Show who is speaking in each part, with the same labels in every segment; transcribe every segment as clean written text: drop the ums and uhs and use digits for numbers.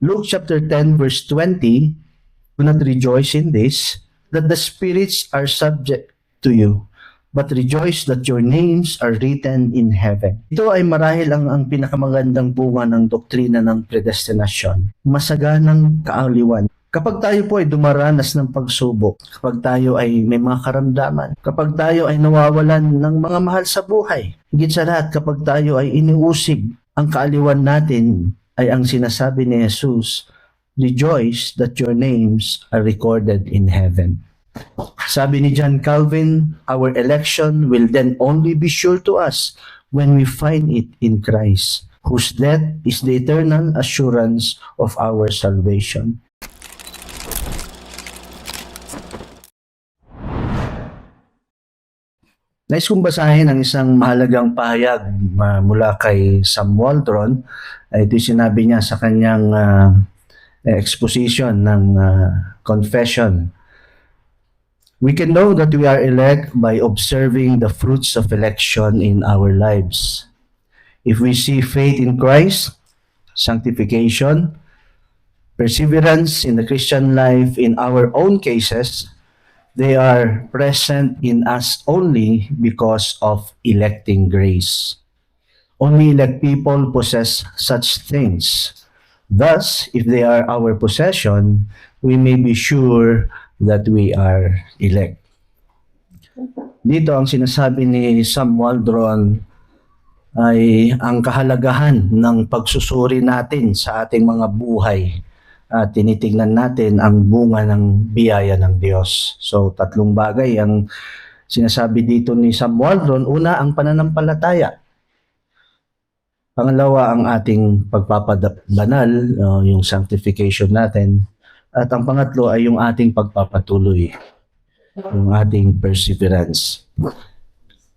Speaker 1: Luke chapter 10 verse 20, do not rejoice in this, that the spirits are subject to you, but rejoice that your names are written in heaven. Ito ay marahil ang pinakamagandang bunga ng doktrina ng predestinasyon. Masaganang kaaliwan. Kapag tayo po ay dumaranas ng pagsubok, kapag tayo ay may mga karamdaman, kapag tayo ay nawawalan ng mga mahal sa buhay, higit sa lahat kapag tayo ay iniusig, ang kaaliwan natin ay ang sinasabi ni Jesus, rejoice that your names are recorded in heaven. Sabi ni John Calvin, our election will then only be sure to us when we find it in Christ, whose death is the eternal assurance of our salvation. Nais kong basahin ang isang mahalagang pahayag mula kay Sam Waldron. Ito sinabi niya sa kanyang exposition ng confession. We can know that we are elect by observing the fruits of election in our lives. If we see faith in Christ, sanctification, perseverance in the Christian life in our own cases, they are present in us only because of electing grace. Only elect people possess such things. Thus, if they are our possession, we may be sure that we are elect. Dito ang sinasabi ni Sam Waldron ay ang kahalagahan ng pagsusuri natin sa ating mga buhay. Tinitingnan natin ang bunga ng biyaya ng Diyos. So, tatlong bagay ang sinasabi dito ni Sam Waldron. Una, ang pananampalataya. Pangalawa, ang ating pagpapabanal, yung sanctification natin. At ang pangatlo ay yung ating pagpapatuloy, yung ating perseverance.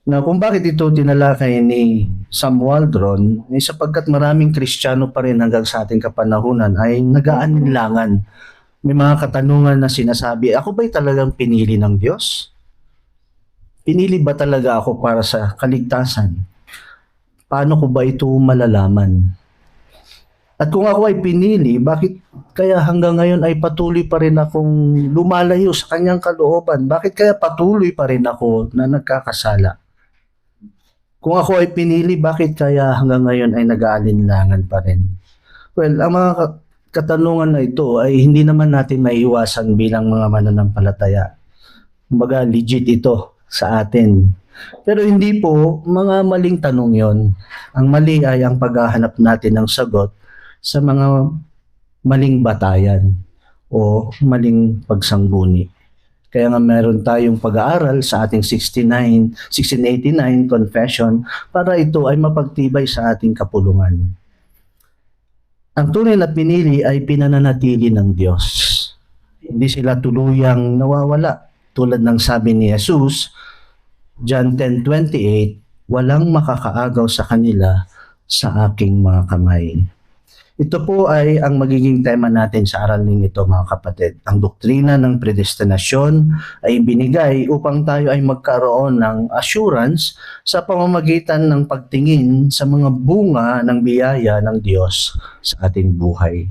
Speaker 1: Now, kung bakit ito tinalakay ni Sam Waldron, ay sapagkat maraming Kristiyano pa rin hanggang sa ating kapanahunan ay nag-aalinlangan. May mga katanungan na sinasabi, ako ba'y talagang pinili ng Diyos? Pinili ba talaga ako para sa kaligtasan? Paano ko ba ito malalaman? At kung ako ay pinili, bakit kaya hanggang ngayon ay patuloy pa rin akong lumalayo sa kanyang kalooban? Bakit kaya patuloy pa rin ako na nagkakasala? Kung ako ay pinili, bakit kaya hanggang ngayon ay nag-aalinlangan pa rin? Well, ang mga katanungan na ito ay hindi naman natin maiiwasan bilang mga mananampalataya. Kumbaga, legit ito sa atin. Pero hindi po mga maling tanong yon. Ang mali ay ang paghahanap natin ng sagot sa mga maling batayan o maling pagsangguni. Kaya nga meron tayong pag-aaral sa ating 1689 confession para ito ay mapagtibay sa ating kapulungan. Ang tunay na pinili ay pinananatili ng Diyos. Hindi sila tuluyang nawawala. Tulad ng sabi ni Jesus, John 10:28, walang makakaagaw sa kanila sa aking mga kamay. Ito po ay ang magiging tema natin sa aralin ito, mga kapatid. Ang doktrina ng predestinasyon ay binigay upang tayo ay magkaroon ng assurance sa pamamagitan ng pagtingin sa mga bunga ng biyaya ng Diyos sa ating buhay.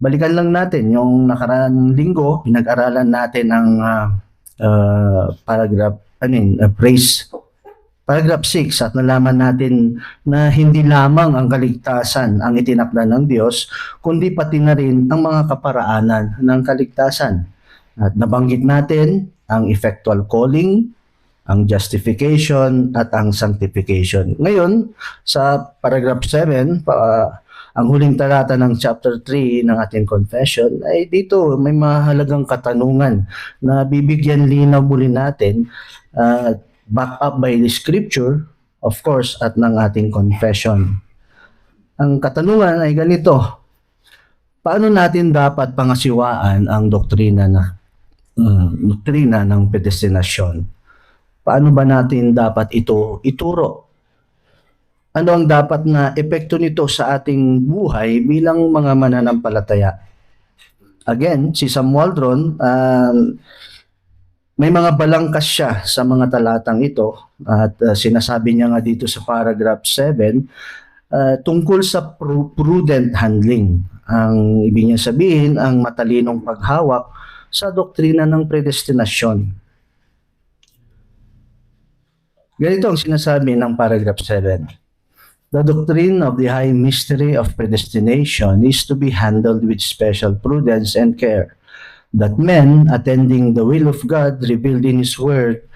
Speaker 1: Balikan lang natin yung nakaraang linggo, pinag-aralan natin ang Paragraph 6 at nalaman natin na hindi lamang ang kaligtasan ang itinakda ng Diyos, kundi pati na rin ang mga kaparaanan ng kaligtasan. At nabanggit natin ang effectual calling, ang justification, at ang sanctification. Ngayon, sa paragraph 7, ang huling talata ng chapter 3 ng ating confession, ay dito may mahalagang katanungan na bibigyan linaw muli natin back up by the scripture, of course, at ng ating confession. Ang katanungan ay ganito, paano natin dapat pangasiwaan ang doktrina ng predestinasyon? Paano ba natin dapat ito ituro? Ano ang dapat na epekto nito sa ating buhay bilang mga mananampalataya? Again, si Sam Waldron, may mga balangkas siya sa mga talatang ito at sinasabi niya nga dito sa paragraph 7, tungkol sa prudent handling. Ang ibig niya sabihin, ang matalinong paghawak sa doktrina ng predestinasyon. Ganito ang sinasabi ng paragraph 7. The doctrine of the high mystery of predestination is to be handled with special prudence and care, that men, attending the will of God revealed in His Word,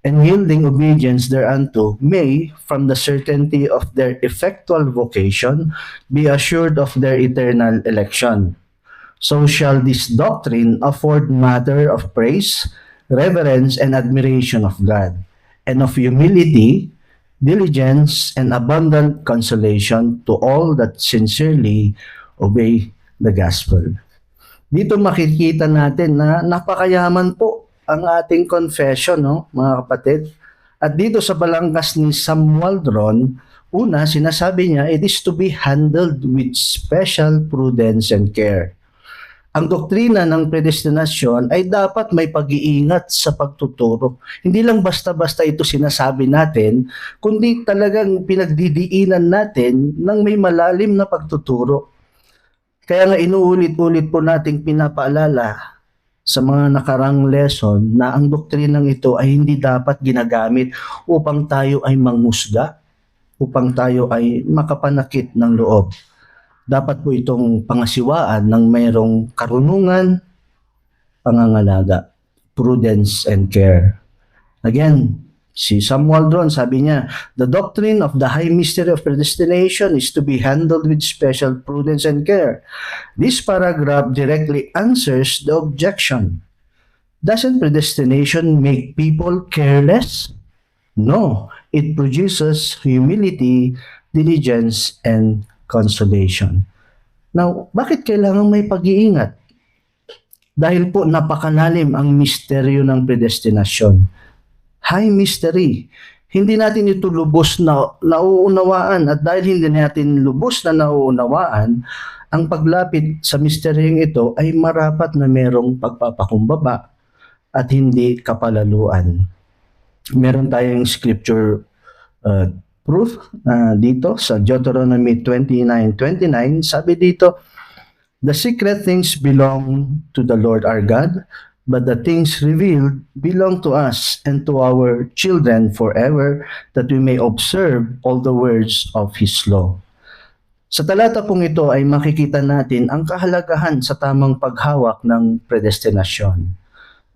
Speaker 1: and yielding obedience thereunto, may, from the certainty of their effectual vocation, be assured of their eternal election. So shall this doctrine afford matter of praise, reverence, and admiration of God, and of humility, diligence, and abundant consolation to all that sincerely obey the gospel. Dito makikita natin na napakayaman po ang ating confession, no, mga kapatid. At dito sa balangkas ni Samuel Dron, una, sinasabi niya, it is to be handled with special prudence and care. Ang doktrina ng predestinasyon ay dapat may pag-iingat sa pagtuturo. Hindi lang basta-basta ito sinasabi natin, kundi talagang pinagdidiinan natin ng may malalim na pagtuturo. Kaya nga inuulit-ulit po nating pinapaalala sa mga nakarang lesson na ang doktrinang ito ay hindi dapat ginagamit upang tayo ay manghusga, upang tayo ay makapanakit ng loob. Dapat po itong pangasiwaan ng mayroong karunungan, pangangalaga, prudence, and care. Again, si Samuel Dron, sabi niya, the doctrine of the high mystery of predestination is to be handled with special prudence and care. This paragraph directly answers the objection. Doesn't predestination make people careless? No, it produces humility, diligence, and consolation. Now, bakit kailangan may pag-iingat? Dahil po napakalalim ang misteryo ng predestinasyon. High mystery. Hindi natin ito lubos na nauunawaan, at dahil hindi natin lubos na nauunawaan, ang paglapit sa misteryong ito ay marapat na merong pagpapakumbaba at hindi kapalaluan. Meron tayong scripture proof dito sa Deuteronomy 29:29. Sabi dito, the secret things belong to the Lord our God, but the things revealed belong to us and to our children forever, that we may observe all the words of His law. Sa talata pong ito ay makikita natin ang kahalagahan sa tamang paghawak ng predestinasyon.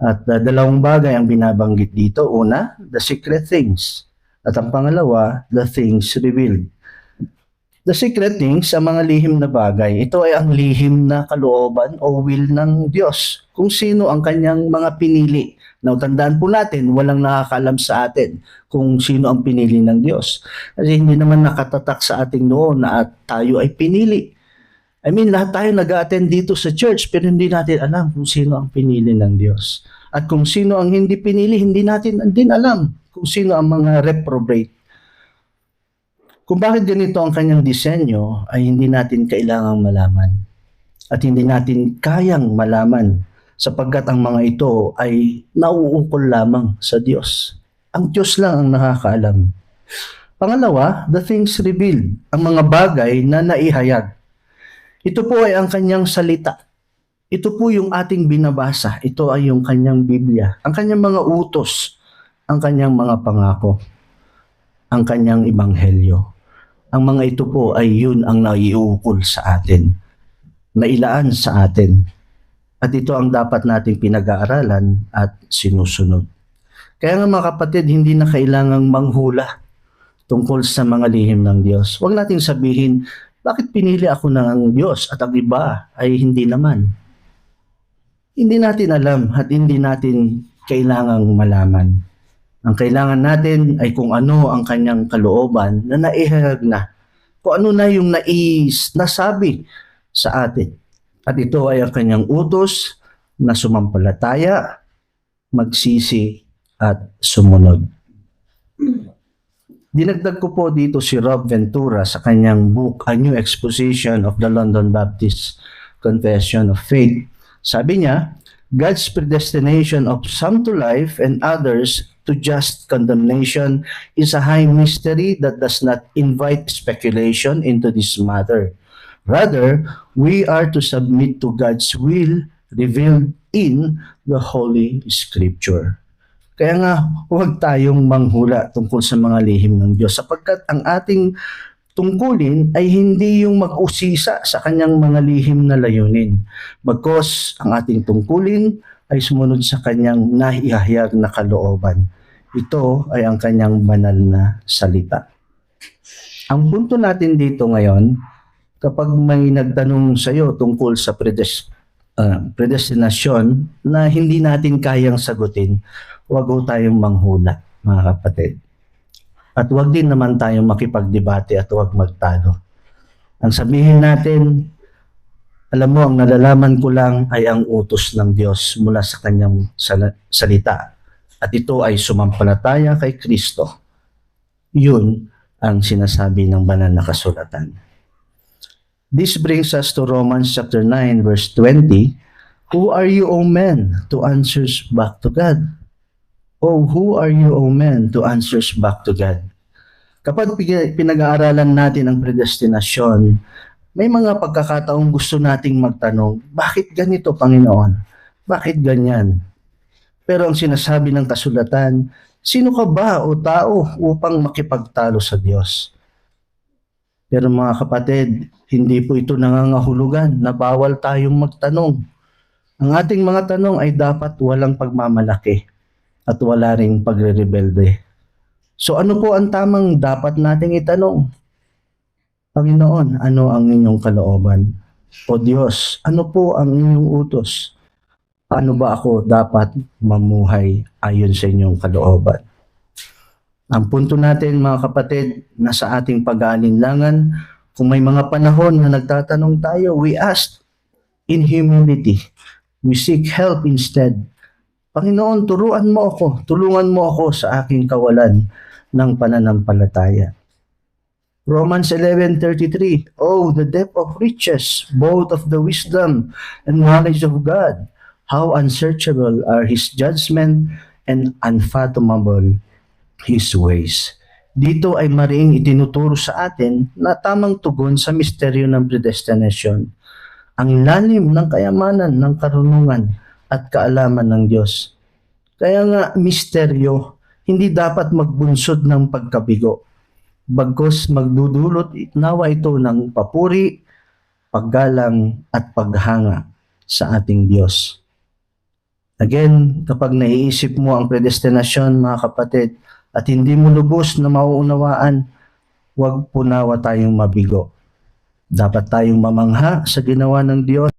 Speaker 1: At dalawang bagay ang binabanggit dito. Una, the secret things. At ang pangalawa, the things revealed. The secret things, ang mga lihim na bagay, ito ay ang lihim na kalooban o will ng Diyos. Kung sino ang kanyang mga pinili. Now, tandaan po natin, walang nakakaalam sa atin kung sino ang pinili ng Diyos. Kasi hindi naman nakatatak sa ating noon na tayo ay pinili. I mean, lahat tayo nag-attend dito sa church, pero hindi natin alam kung sino ang pinili ng Diyos. At kung sino ang hindi pinili, hindi natin din alam kung sino ang mga reprobate. Kung bakit ganito ang kanyang disenyo, ay hindi natin kailangang malaman. At hindi natin kayang malaman, sapagkat ang mga ito ay nauukol lamang sa Diyos. Ang Diyos lang ang nakakaalam. Pangalawa, the things revealed, ang mga bagay na naihayag. Ito po ay ang kanyang salita. Ito po yung ating binabasa. Ito ay yung kanyang Biblia. Ang kanyang mga utos, ang kanyang mga pangako, ang kanyang ebanghelyo. Ang mga ito po ay yun ang naiukol sa atin, nailaan sa atin. At ito ang dapat nating pinag-aaralan at sinusunod. Kaya nga mga kapatid, hindi na kailangang manghula tungkol sa mga lihim ng Diyos. Huwag nating sabihin, bakit pinili ako ng Diyos at ang iba ay hindi naman? Hindi natin alam at hindi natin kailangang malaman. Ang kailangan natin ay kung ano ang kanyang kalooban na naihayag na. Kung ano na yung nasabi sa atin. At ito ay ang kanyang utos na sumampalataya, magsisi at sumunod. Dinagdag ko po dito si Rob Ventura sa kanyang book, A New Exposition of the London Baptist Confession of Faith. Sabi niya, God's predestination of some to life and others to just condemnation is a high mystery that does not invite speculation into this matter. Rather, we are to submit to God's will revealed in the Holy Scripture. Kaya nga, huwag tayong manghula tungkol sa mga lihim ng Diyos sapagkat ang ating tungkulin ay hindi yung mag-usisa sa kanyang mga lihim na layunin. Bagkus ang ating tungkulin ay sumunod sa kanyang naihahayag na kalooban. Ito ay ang kanyang banal na salita. Ang punto natin dito ngayon, kapag may nagtanong sa iyo tungkol sa predestinasyon na hindi natin kayang sagutin, huwag ho tayong manghula, mga kapatid. At huwag din naman tayong makipagdebate at huwag magtalo. Ang sabihin natin, alam mo, ang nalalaman ko lang ay ang utos ng Diyos mula sa kanyang salita. At ito ay sumampalataya kay Kristo. Yun ang sinasabi ng banal na kasulatan. This brings us to Romans chapter 9 verse 20. Who are you, O men, to answer back to God? Oh, who are you, O men, to answer back to God? Kapag pinag-aaralan natin ang predestinasyon, may mga pagkakataong gusto nating magtanong, bakit ganito, Panginoon? Bakit ganyan? Pero ang sinasabi ng kasulatan, sino ka ba o tao upang makipagtalo sa Diyos? Pero mga kapatid, hindi po ito nangangahulugan na bawal tayong magtanong. Ang ating mga tanong ay dapat walang pagmamalaki at wala ring pagre-rebelde. So ano po ang tamang dapat nating itanong? Panginoon, ano ang inyong kalooban? O Diyos, ano po ang inyong utos? Paano ba ako dapat mamuhay ayon sa inyong kalooban? Ang punto natin mga kapatid, na sa ating pag-aalinlangan, kung may mga panahon na nagtatanong tayo, we ask in humility. We seek help instead. Panginoon, tulungan mo ako sa aking kawalan ng pananampalataya. Romans 11:33, oh, the depth of riches, both of the wisdom and knowledge of God. How unsearchable are His judgment and unfathomable His ways. Dito ay mariing itinuturo sa atin na tamang tugon sa misteryo ng predestinasyon. Ang lalim ng kayamanan, ng karunungan at kaalaman ng Diyos. Kaya nga, misteryo, hindi dapat magbunsod ng pagkabigo. Bagkus magdudulot nawa ito ng papuri, paggalang at paghanga sa ating Diyos. Again, kapag naiisip mo ang predestinasyon, mga kapatid, at hindi mo lubos na mauunawaan, huwag po nawa tayong mabigo. Dapat tayong mamangha sa ginawa ng Diyos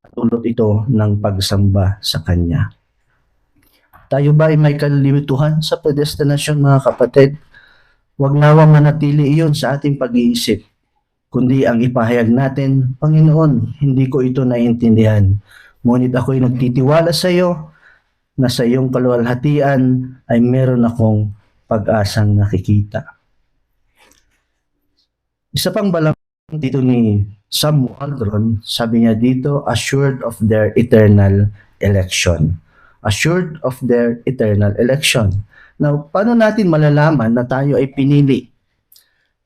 Speaker 1: at ulot ito ng pagsamba sa Kanya. Tayo ba ay may kalilituhan sa predestinasyon, mga kapatid? Huwag nawa manatili iyon sa ating pag-iisip, kundi ang ipahayag natin, Panginoon, hindi ko ito naiintindihan. Ngunit ako'y nagtitiwala sa iyo na sa iyong kaluwalhatian ay meron akong pag-asang nakikita. Isa pang balang dito ni Sam Waldron, sabi niya dito, assured of their eternal election. Assured of their eternal election. Now, paano natin malalaman na tayo ay pinili?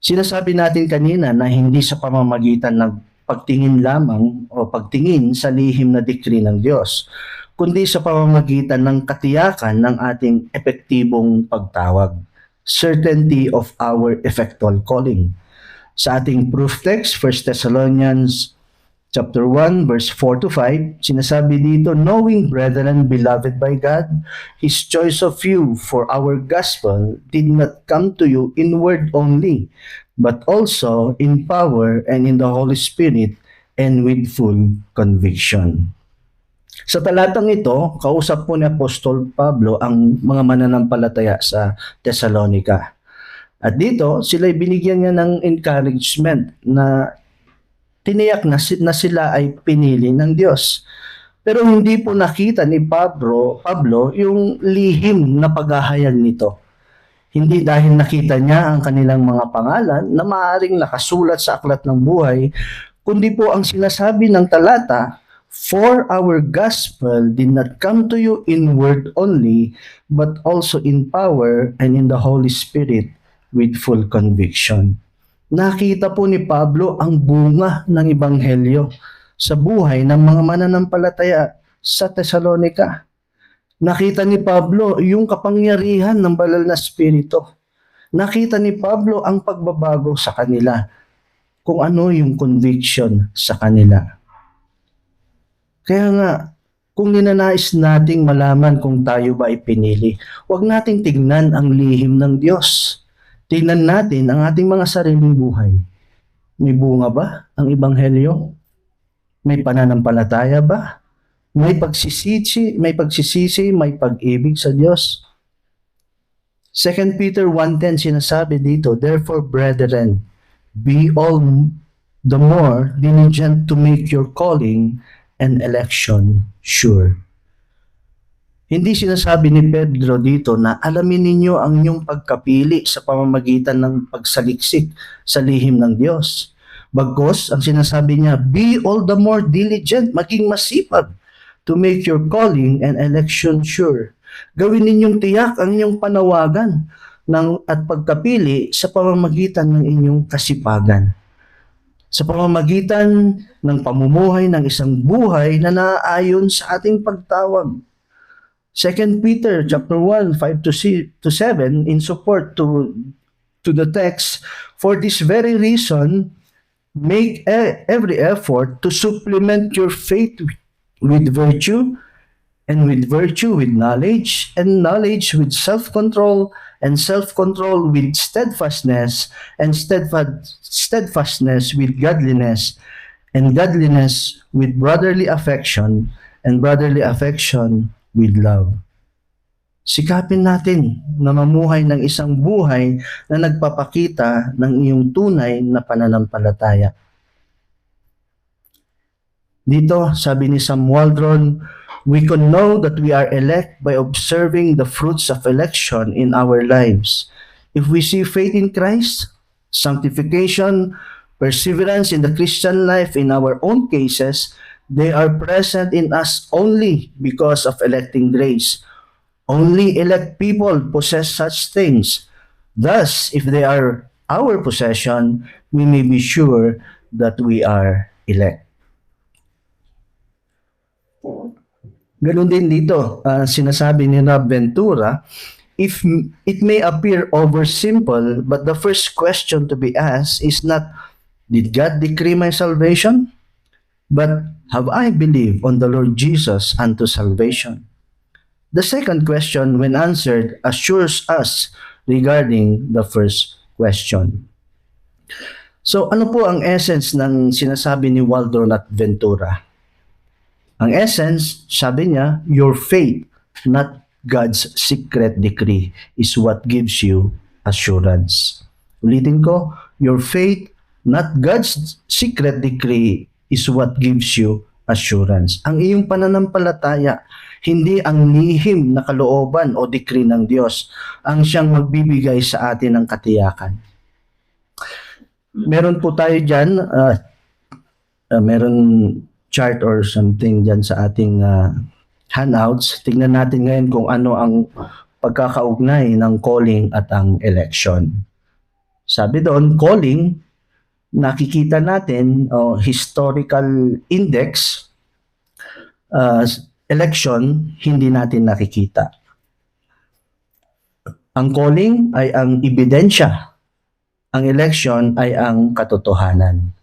Speaker 1: Sinasabi natin kanina na hindi sa pamamagitan ng pagtingin lamang o pagtingin sa lihim na dekri ng Diyos, kundi sa pamamagitan ng katiyakan ng ating epektibong pagtawag, certainty of our effectual calling. Sa ating proof text, 1 Thessalonians chapter 1, verse 4 to 5, sinasabi dito, knowing, brethren, beloved by God, His choice of you for our gospel did not come to you in word only, but also in power and in the Holy Spirit and with full conviction. Sa talatang ito, kausap po ni Apostol Pablo ang mga mananampalataya sa Thessalonica. At dito, sila'y binigyan niya ng encouragement na tiniyak na sila ay pinili ng Diyos. Pero hindi po nakita ni Pablo yung lihim na paghahayag nito. Hindi dahil nakita niya ang kanilang mga pangalan na maaaring nakasulat sa aklat ng buhay, kundi po ang sinasabi ng talata, For our gospel did not come to you in word only, but also in power and in the Holy Spirit with full conviction. Nakita po ni Pablo ang bunga ng Ebanghelyo sa buhay ng mga mananampalataya sa Thessalonica. Nakita ni Pablo yung kapangyarihan ng banal na Espiritu. Nakita ni Pablo ang pagbabago sa kanila, kung ano yung conviction sa kanila. Kaya nga, kung ninanais nating malaman kung tayo ba ay pinili, huwag nating tignan ang lihim ng Diyos. Tignan natin ang ating mga sariling buhay. May bunga ba ang Ebanghelyo? May pananampalataya ba? May pagsisisi, may pag-ibig sa Diyos. 2 Peter 1:10 sinasabi dito, therefore, brethren, be all the more diligent to make your calling and election sure. Hindi sinasabi ni Pedro dito na alamin ninyo ang inyong pagkapili sa pamamagitan ng pagsaliksik sa lihim ng Diyos. Bagkus, ang sinasabi niya, be all the more diligent, maging masipag to make your calling and election sure. Gawin ninyong tiyak ang inyong panawagan at pagkapili sa pamamagitan ng inyong kasipagan. Sa pamamagitan ng pamumuhay ng isang buhay na naaayon sa ating pagtawag. 2 Peter chapter 1, 5-7 in support to the text, for this very reason, make every effort to supplement your faith with virtue, and with virtue with knowledge, and knowledge with self-control, and self-control with steadfastness, and steadfastness with godliness, and godliness with brotherly affection, and brotherly affection with love. Sikapin natin na mamuhay ng isang buhay na nagpapakita ng iyong tunay na pananampalataya. Dito, sabi ni Sam Waldron, we can know that we are elect by observing the fruits of election in our lives. If we see faith in Christ, sanctification, perseverance in the Christian life in our own cases, they are present in us only because of electing grace. Only elect people possess such things. Thus, if they are our possession, we may be sure that we are elect. Ganun din dito, sinasabi ni Rob Ventura, if it may appear over simple, but the first question to be asked is not, did God decree my salvation? But have I believed on the Lord Jesus unto salvation? The second question, when answered, assures us regarding the first question. So ano po ang essence ng sinasabi ni Waldron at Ventura? Ang essence, sabi niya, your faith, not God's secret decree, is what gives you assurance. Ulitin ko, your faith, not God's secret decree, is what gives you assurance. Ang iyong pananampalataya, hindi ang lihim na kalooban o decree ng Diyos ang siyang magbibigay sa atin ng katiyakan. Meron po tayo dyan, meron chart or something dyan sa ating handouts. Tingnan natin ngayon kung ano ang pagkakaugnay ng calling at ang election. Sabi doon, calling, nakikita natin historical index, election, hindi natin nakikita. Ang calling ay ang ebidensya. Ang election ay ang katotohanan.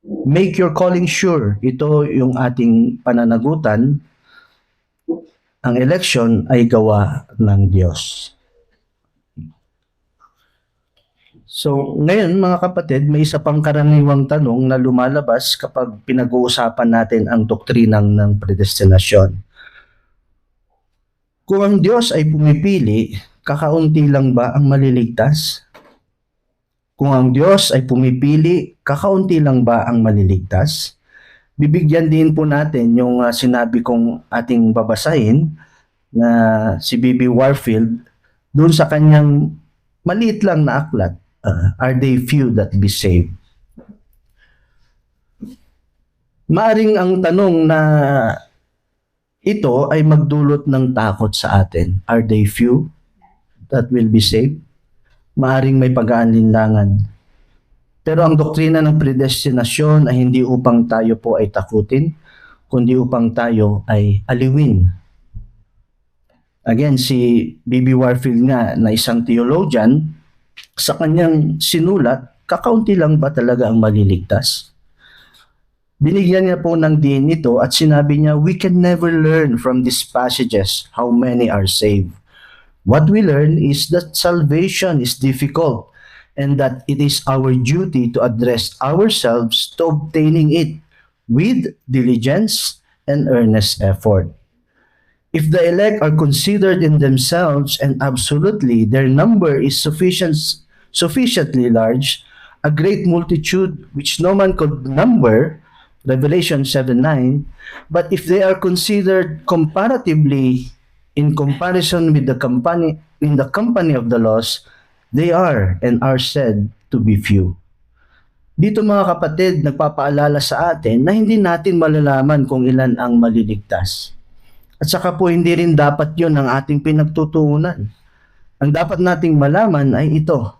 Speaker 1: Make your calling sure. Ito yung ating pananagutan. Ang election ay gawa ng Diyos. So, ngayon mga kapatid, may isa pang karaniwang tanong na lumalabas kapag pinag-uusapan natin ang doktrinang ng predestinasyon. Kung ang Diyos ay pumipili, kakaunti lang ba ang maliligtas? Kung ang Diyos ay pumipili, kakaunti lang ba ang maliligtas? Bibigyan din po natin yung sinabi kong ating babasahin na si B.B. Warfield doon sa kanyang maliit lang na aklat, Are They Few That Be Saved? Maaring ang tanong na ito ay magdulot ng takot sa atin. Are they few that will be saved? Maaring may pag-aalinlangan. Pero ang doktrina ng predestinasyon ay hindi upang tayo po ay takutin, kundi upang tayo ay aliwin. Again, si B.B. Warfield nga na isang theologian, sa kanyang sinulat, kakaunti lang ba talaga ang maliligtas? Binigyan niya po ng diin ito at sinabi niya, we can never learn from these passages how many are saved. What we learn is that salvation is difficult and that it is our duty to address ourselves to obtaining it with diligence and earnest effort. If the elect are considered in themselves and absolutely their number is sufficiently large, a great multitude which no man could number, Revelation 7:9, but if they are considered comparatively in comparison with the company of the lost, they are and are said to be few. Dito mga kapatid, nagpapaalala sa atin na hindi natin malalaman kung ilan ang maliligtas. At saka po hindi rin dapat yun ang ating pinagtutuunan. Ang dapat nating malaman ay ito.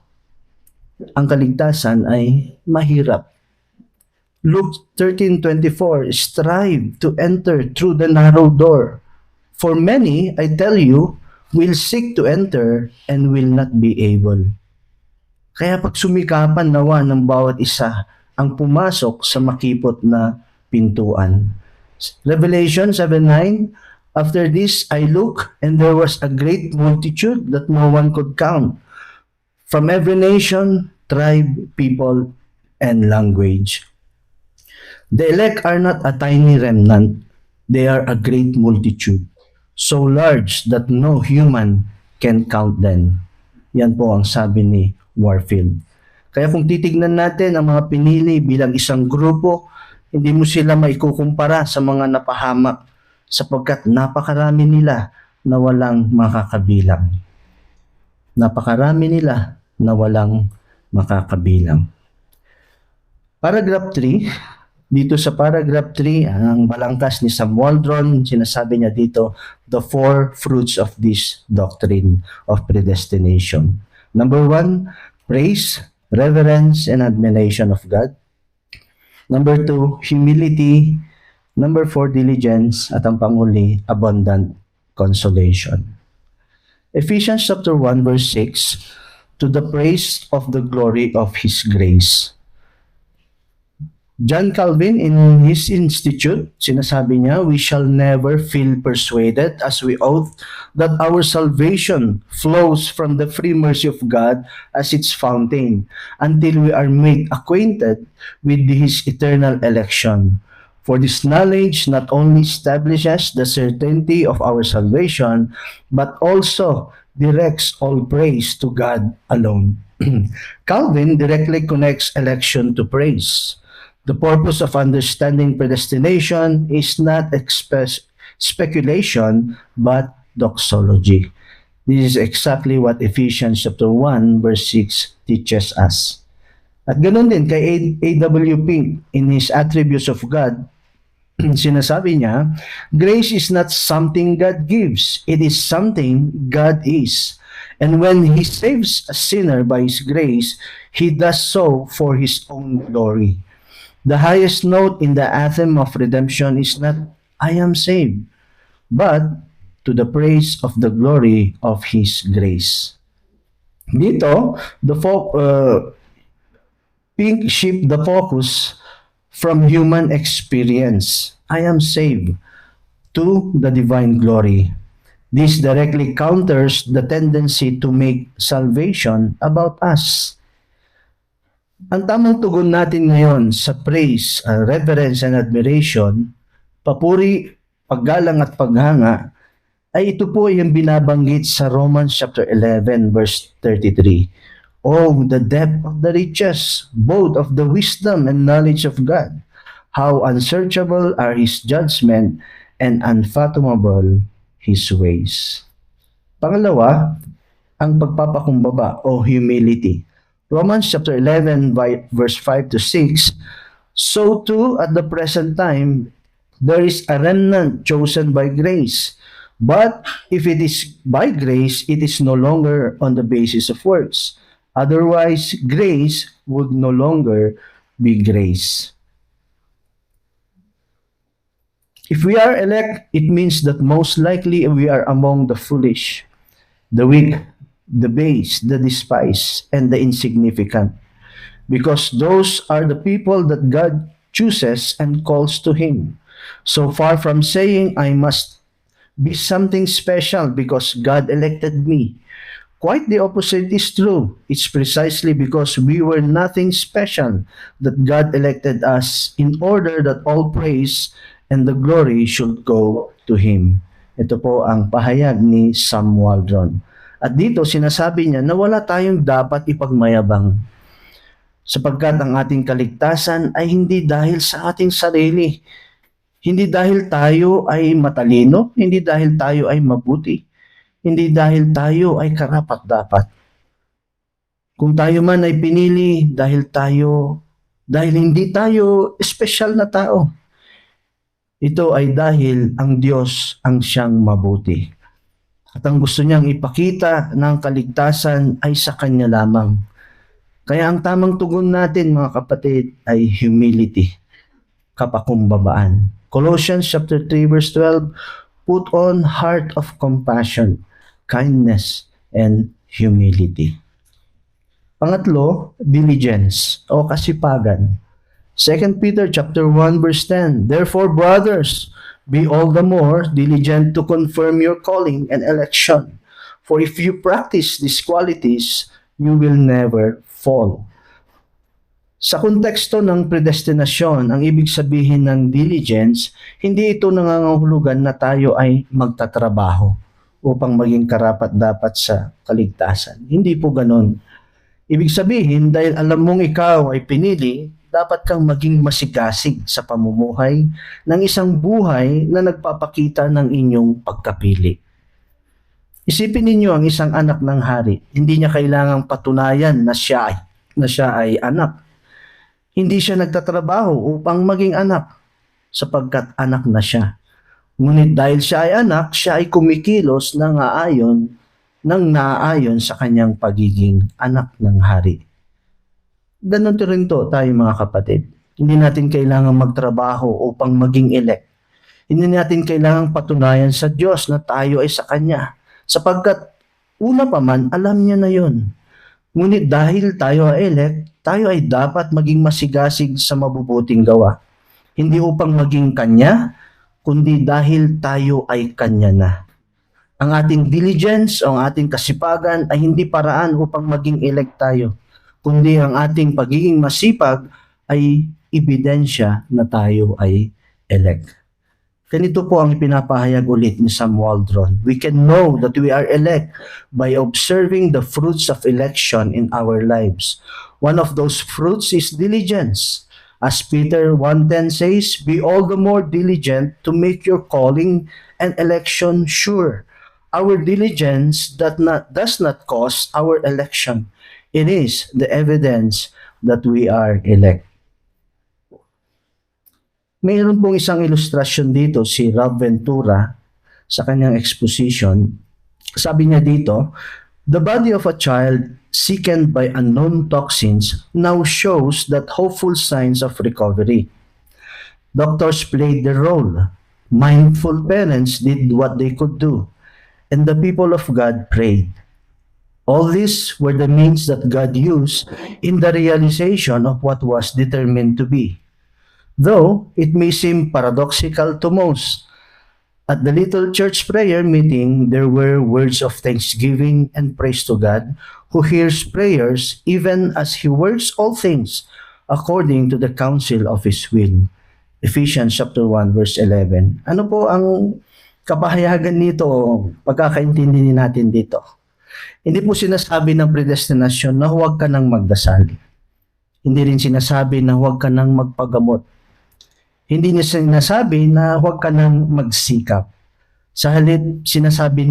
Speaker 1: Ang kaligtasan ay mahirap. Luke 13:24, strive to enter through the narrow door. For many, I tell you, will seek to enter and will not be able. Kaya pagsumikapan nawa ng bawat isa ang pumasok sa makipot na pintuan. Revelation 7:9, after this I looked, and there was a great multitude that no one could count, from every nation, tribe, people, and language. The elect are not a tiny remnant, they are a great multitude, so large that no human can count them. Yan po ang sabi ni Warfield. Kaya kung titignan natin ang mga pinili bilang isang grupo, hindi mo sila maikukumpara sa mga napahamak sapagkat napakarami nila na walang makakabilang. Napakarami nila na walang makakabilang. Paragraph 3, dito sa paragraph 3, ang balangkas ni Sam Waldron, sinasabi niya dito, the 4 fruits of this doctrine of predestination. Number 1, praise, reverence, and admiration of God. Number 2, humility. Number 4, diligence. At ang panghuli, abundant consolation. Ephesians chapter 1 verse 6, to the praise of the glory of His grace. John Calvin in his Institute, sinasabi niya, we shall never feel persuaded as we ought that our salvation flows from the free mercy of God as its fountain until we are made acquainted with His eternal election. For this knowledge not only establishes the certainty of our salvation, but also directs all praise to God alone. Calvin directly connects election to praise. The purpose of understanding predestination is not speculation, but doxology. This is exactly what Ephesians chapter 1 verse 6 teaches us. At ganoon din kay A.W. Pink in his Attributes of God, sinasabi niya, grace is not something God gives, it is something God is. And when He saves a sinner by His grace, He does so for His own glory. The highest note in the anthem of redemption is not, I am saved, but to the praise of the glory of His grace. Dito, Pink shift the focus from human experience, I am saved, to the divine glory. This directly counters the tendency to make salvation about us. Ang tamang tugon natin ngayon sa praise, reverence, and admiration, papuri, paggalang at paghanga, ay ito po yung binabanggit sa Romans chapter 11 verse 33. Oh, the depth of the riches, both of the wisdom and knowledge of God. How unsearchable are His judgment and unfathomable His ways. Pangalawa, ang pagpapakumbaba o humility. Romans chapter 11 verse 5 to 6, So too, at the present time, there is a remnant chosen by grace. But if it is by grace, it is no longer on the basis of works. Otherwise, grace would no longer be grace. If we are elect, it means that most likely we are among the foolish, the weak, the base, the despised, and the insignificant. Because those are the people that God chooses and calls to Him. So far from saying, I must be something special because God elected me. Quite the opposite is true. It's precisely because we were nothing special that God elected us in order that all praise and the glory should go to Him. Ito po ang pahayag ni Sam Waldron. At dito sinasabi niya na wala tayong dapat ipagmayabang sapagkat ang ating kaligtasan ay hindi dahil sa ating sarili. Hindi dahil tayo ay matalino, hindi dahil tayo ay mabuti, hindi dahil tayo ay karapat-dapat. Kung tayo man ay pinili dahil hindi tayo espesyal na tao, ito ay dahil ang Diyos ang siyang mabuti. At ang gusto niyang ipakita ng kaligtasan ay sa Kanya lamang. Kaya ang tamang tugon natin, mga kapatid, ay humility, kapakumbabaan. Colossians chapter 3 verse 12, put on heart of compassion, kindness, and humility. Pangatlo, diligence o kasipagan. 2 Peter chapter 1 verse 10, therefore brothers, be all the more diligent to confirm your calling and election. For if you practice these qualities, you will never fall. Sa konteksto ng predestinasyon, ang ibig sabihin ng diligence, hindi ito nangangahulugan na tayo ay magtatrabaho upang maging karapat-dapat sa kaligtasan. Hindi po ganon. Ibig sabihin, dahil alam mong ikaw ay pinili, dapat kang maging masigasig sa pamumuhay ng isang buhay na nagpapakita ng inyong pagkapili. Isipin ninyo ang isang anak ng hari. Hindi niya kailangang patunayan na siya ay anak. Hindi siya nagtatrabaho upang maging anak sapagkat anak na siya. Ngunit dahil siya ay anak, siya ay kumikilos nang naaayon sa kanyang pagiging anak ng hari. Ganon rin to tayo mga kapatid. Hindi natin kailangang magtrabaho upang maging elect. Hindi natin kailangang patunayan sa Diyos na tayo ay sa Kanya. Sapagkat una pa man, alam niya na yon. Ngunit dahil tayo ay elect, tayo ay dapat maging masigasig sa mabubuting gawa. Hindi upang maging Kanya, kundi dahil tayo ay Kanya na. Ang ating diligence o ang ating kasipagan ay hindi paraan upang maging elect tayo, kundi ang ating pagiging masipag ay ebidensya na tayo ay elect. Ganito po ang ipinapahayag ulit ni Sam Waldron. We can know that we are elect by observing the fruits of election in our lives. One of those fruits is diligence. As Peter 1:10 says, be all the more diligent to make your calling and election sure. Our diligence does not cause our election. It is the evidence that we are elect. Mayroon pong isang ilustrasyon dito si Rob Ventura sa kanyang exposition. Sabi niya dito, the body of a child sickened by unknown toxins now shows that hopeful signs of recovery. Doctors played their role. Mindful parents did what they could do. And the people of God prayed. All these were the means that God used in the realization of what was determined to be. Though it may seem paradoxical to most, at the little church prayer meeting, there were words of thanksgiving and praise to God, who hears prayers even as He works all things according to the counsel of His will. Ephesians chapter 1 verse 11. Ano po ang kapahayagan nito, pagkakaintindi natin dito? Hindi po sinasabi ng predestinasyon na huwag ka nang magdasal. Hindi rin sinasabi na huwag ka nang magpagamot. Hindi niya sinasabi na huwag ka nang magsikap. Sa halip, sinasabi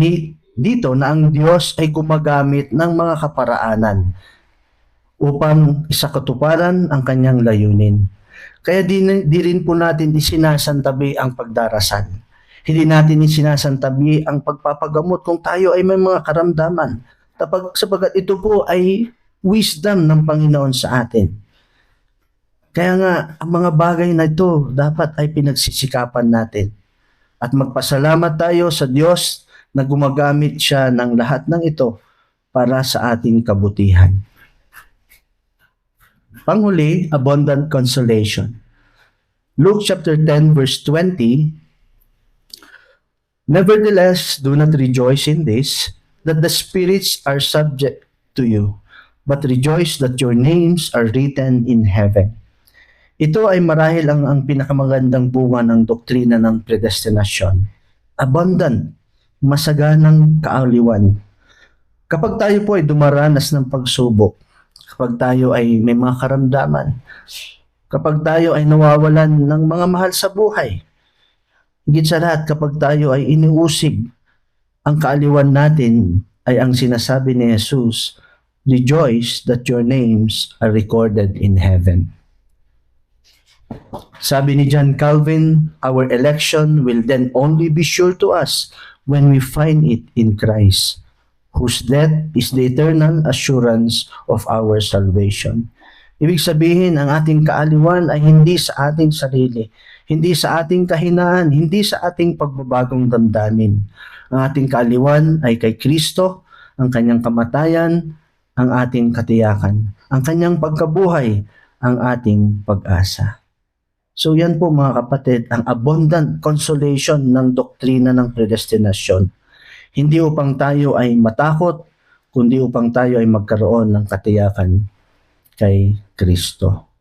Speaker 1: dito na ang Diyos ay gumagamit ng mga kaparaanan upang isakatuparan ang kanyang layunin. Kaya di rin po natin isinasantabi ang pagdarasal. Hindi natin isinasantabi ang pagpapagamot kung tayo ay may mga karamdaman. Sapagat ito po ay wisdom ng Panginoon sa atin. Kaya nga, ang mga bagay na ito dapat ay pinagsisikapan natin. At magpasalamat tayo sa Diyos na gumagamit siya ng lahat ng ito para sa ating kabutihan. Panghuli, abundant consolation. Luke chapter 10 verse 20, "Nevertheless, do not rejoice in this, that the spirits are subject to you, but rejoice that your names are written in heaven." Ito ay marahil ang pinakamagandang bunga ng doktrina ng predestinasyon. Abundant, masaganang kaaliwan. Kapag tayo po ay dumaranas ng pagsubok, kapag tayo ay may mga karamdaman, kapag tayo ay nawawalan ng mga mahal sa buhay, higit sa lahat kapag tayo ay iniusig, ang kaaliwan natin ay ang sinasabi ni Jesus, "Rejoice that your names are recorded in heaven." Sabi ni John Calvin, "Our election will then only be sure to us when we find it in Christ, whose death is the eternal assurance of our salvation." Ibig sabihin, ang ating kaaliwan ay hindi sa ating sarili, hindi sa ating kahinaan, hindi sa ating pagbabagong damdamin. Ang ating kaaliwan ay kay Kristo, ang kanyang kamatayan, ang ating katiyakan, ang kanyang pagkabuhay, ang ating pag-asa. So yan po mga kapatid, ang abundant consolation ng doktrina ng predestinasyon. Hindi upang tayo ay matakot, kundi upang tayo ay magkaroon ng katiyakan kay Kristo.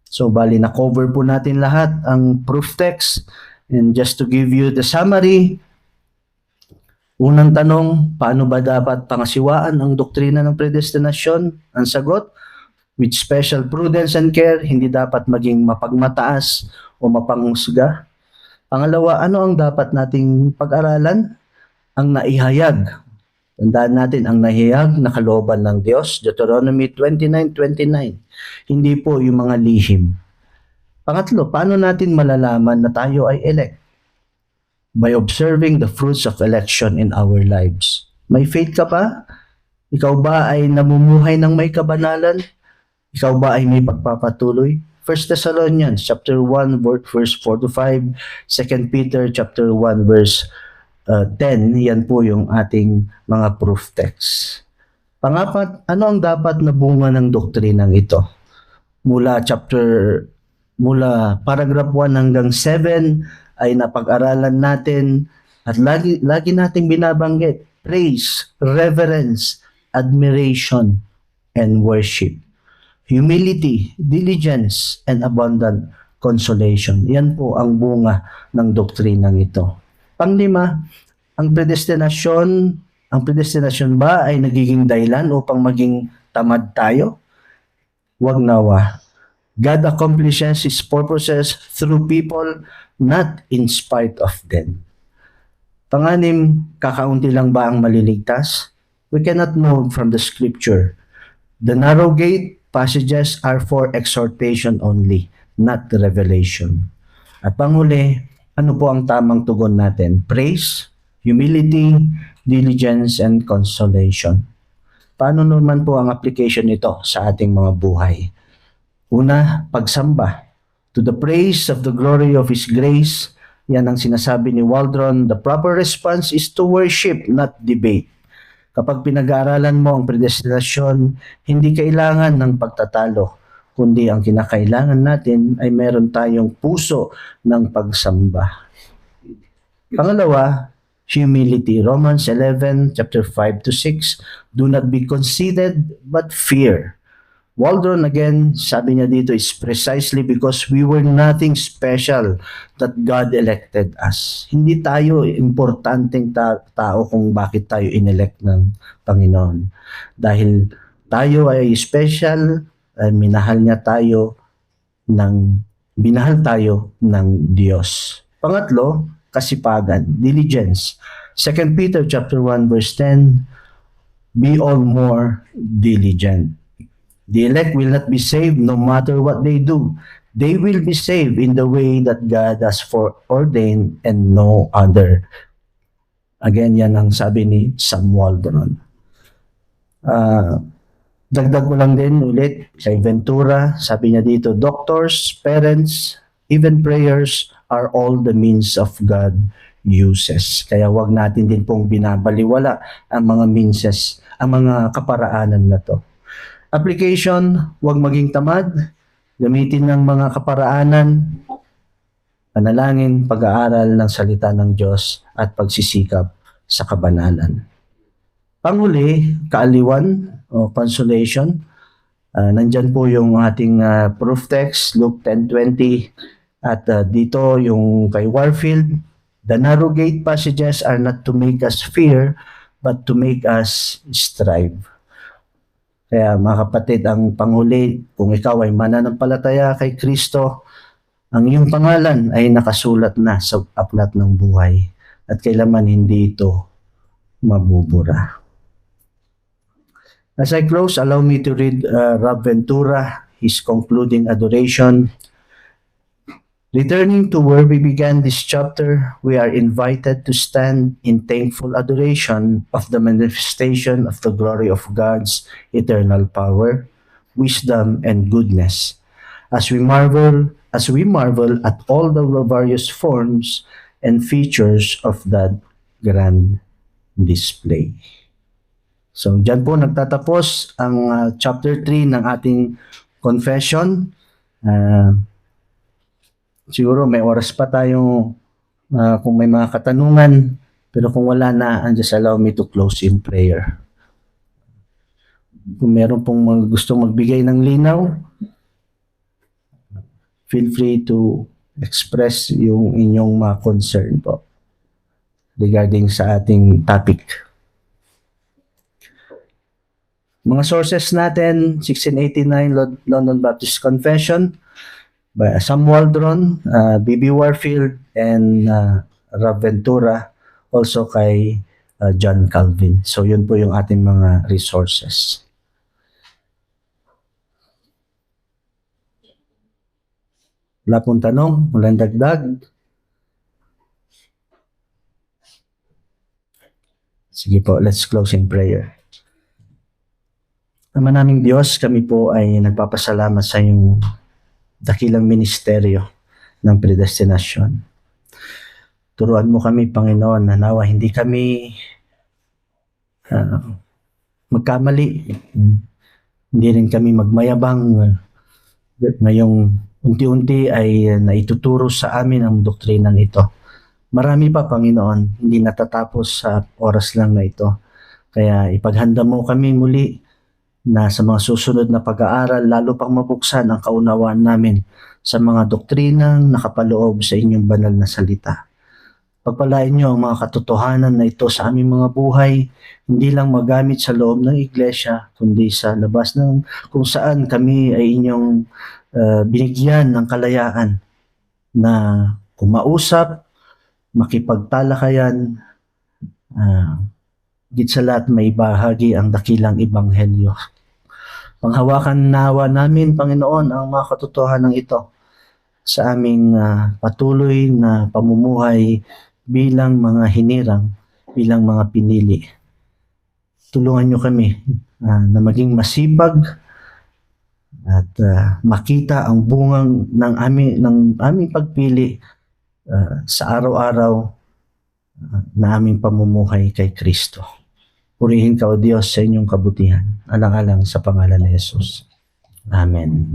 Speaker 1: So bali na cover po natin lahat ang proof text. And just to give you the summary, unang tanong, paano ba dapat pangasiwaan ang doktrina ng predestinasyon? Ang sagot, with special prudence and care, hindi dapat maging mapagmataas o mapanghusga. Pangalawa, ano ang dapat nating pag-aralan? Ang naihayag. Tandaan natin, ang naihayag na kalooban ng Diyos, Deuteronomy 29:29. Hindi po yung mga lihim. Pangatlo, paano natin malalaman na tayo ay elect? By observing the fruits of election in our lives. May faith ka ba? Ikaw ba ay namumuhay ng may kabanalan? Ikaw ba ay may pagpapatuloy? 1 Thessalonians chapter 1 verse 4 to 5, 2 Peter chapter 1 verse 10, yan po yung ating mga proof text. Pangapat, ano ang dapat na bunga ng doktrinang ito? Mula paragraph 1 hanggang 7 ay napag-aralan natin at lagi nating binabanggit, praise, reverence, admiration, and worship. Humility, diligence, and abundant consolation. Yan po ang bunga ng doktrinang ito. Panglima, ang predestinasyon ba ay nagiging dahilan upang maging tamad tayo? Wag nawa. God accomplishes His purposes through people, not in spite of them. Panganim, kakaunti lang ba ang maliligtas? We cannot know from the scripture. The narrow gate passages are for exhortation only, not revelation. At panghuli, ano po ang tamang tugon natin? Praise, humility, diligence, and consolation. Paano naman po ang application nito sa ating mga buhay? Una, pagsamba. To the praise of the glory of His grace, yan ang sinasabi ni Waldron, the proper response is to worship, not debate. Kapag pinag-aaralan mo ang predestinasyon, hindi kailangan ng pagtatalo, kundi ang kinakailangan natin ay meron tayong puso ng pagsamba. Pangalawa, humility. Romans 11, chapter 5 to 6, do not be conceited, but fear. Waldron again, sabi niya dito, is precisely because we were nothing special that God elected us. Hindi tayo importanteng tao kung bakit tayo inelect ng Panginoon. Dahil tayo ay special, minahal tayo ng Diyos. Pangatlo, kasipagan, diligence. 2 Peter chapter 1 verse 10, be all more diligent. The elect will not be saved no matter what they do. They will be saved in the way that God has foreordained and no other. Again, yan ang sabi ni Sam Waldron. Dagdag ko lang din ulit kay Ventura, sabi niya dito, doctors, parents, even prayers are all the means of God uses. Kaya wag natin din pong binabaliwala ang mga meanses, ang mga kaparaanan na to. Application, wag maging tamad, gamitin ng mga kaparaanan, panalangin, pag-aaral ng salita ng Diyos at pagsisikap sa kabanalan. Panghuli, kaaliwan o consolation. Nandyan po yung ating proof text, Luke 10:20. At dito yung kay Warfield, the narrow gate passages are not to make us fear, but to make us strive. Kaya mga kapatid, ang panghuli, kung ikaw ay mananampalataya kay Kristo, ang iyong pangalan ay nakasulat na sa aklat ng buhay at kailanman hindi ito mabubura. As I close, allow me to read Rob Ventura, his concluding adoration. Returning to where we began this chapter, we are invited to stand in thankful adoration of the manifestation of the glory of God's eternal power, wisdom, and goodness. As we marvel at all the various forms and features of that grand display. So, dyan po nagtatapos ang chapter 3 ng ating confession. Siguro may oras pa tayo kung may mga katanungan, pero kung wala na, just allow me to close in prayer. Kung meron pong gustong magbigay ng linaw, feel free to express yung inyong mga concern po regarding sa ating topic. Mga sources natin, 1689 London Baptist Confession by Sam Waldron, B.B. Warfield, and Rob Ventura, also kay John Calvin. So yun po yung ating mga resources. Wala pong tanong, walang dagdag. Sige po, let's close in prayer. Ama naming Diyos, kami po ay nagpapasalamat sa iyong dakilang ministeryo ng predestinasyon. Turuan mo kami, Panginoon, na nawa hindi kami magkamali. Hindi rin kami magmayabang. Ngayong unti-unti ay naituturo sa amin ang doktrinang ito. Marami pa, Panginoon, hindi natatapos sa oras lang na ito. Kaya ipaghanda mo kami muli na sa mga susunod na pag-aaral, lalo pang mabuksan ang kaunawaan namin sa mga doktrinang nakapaloob sa inyong banal na salita. Pagpalain niyo ang mga katotohanan na ito sa aming mga buhay, hindi lang magamit sa loob ng iglesia, kundi sa labas ng kung saan kami ay inyong binigyan ng kalayaan na kumausap, makipagtalakayan, higit sa lahat may bahagi ang dakilang ebanghelyo. Panghawakan nawa namin, Panginoon, ang mga katotohanan ito sa aming patuloy na pamumuhay bilang mga hinirang, bilang mga pinili. Tulungan niyo kami na maging masipag at makita ang bungang ng aming pagpili sa araw-araw na aming pamumuhay kay Kristo. Purihin ka, O Diyos, sa inyong kabutihan. Alang-alang sa pangalan ni Jesus. Amen.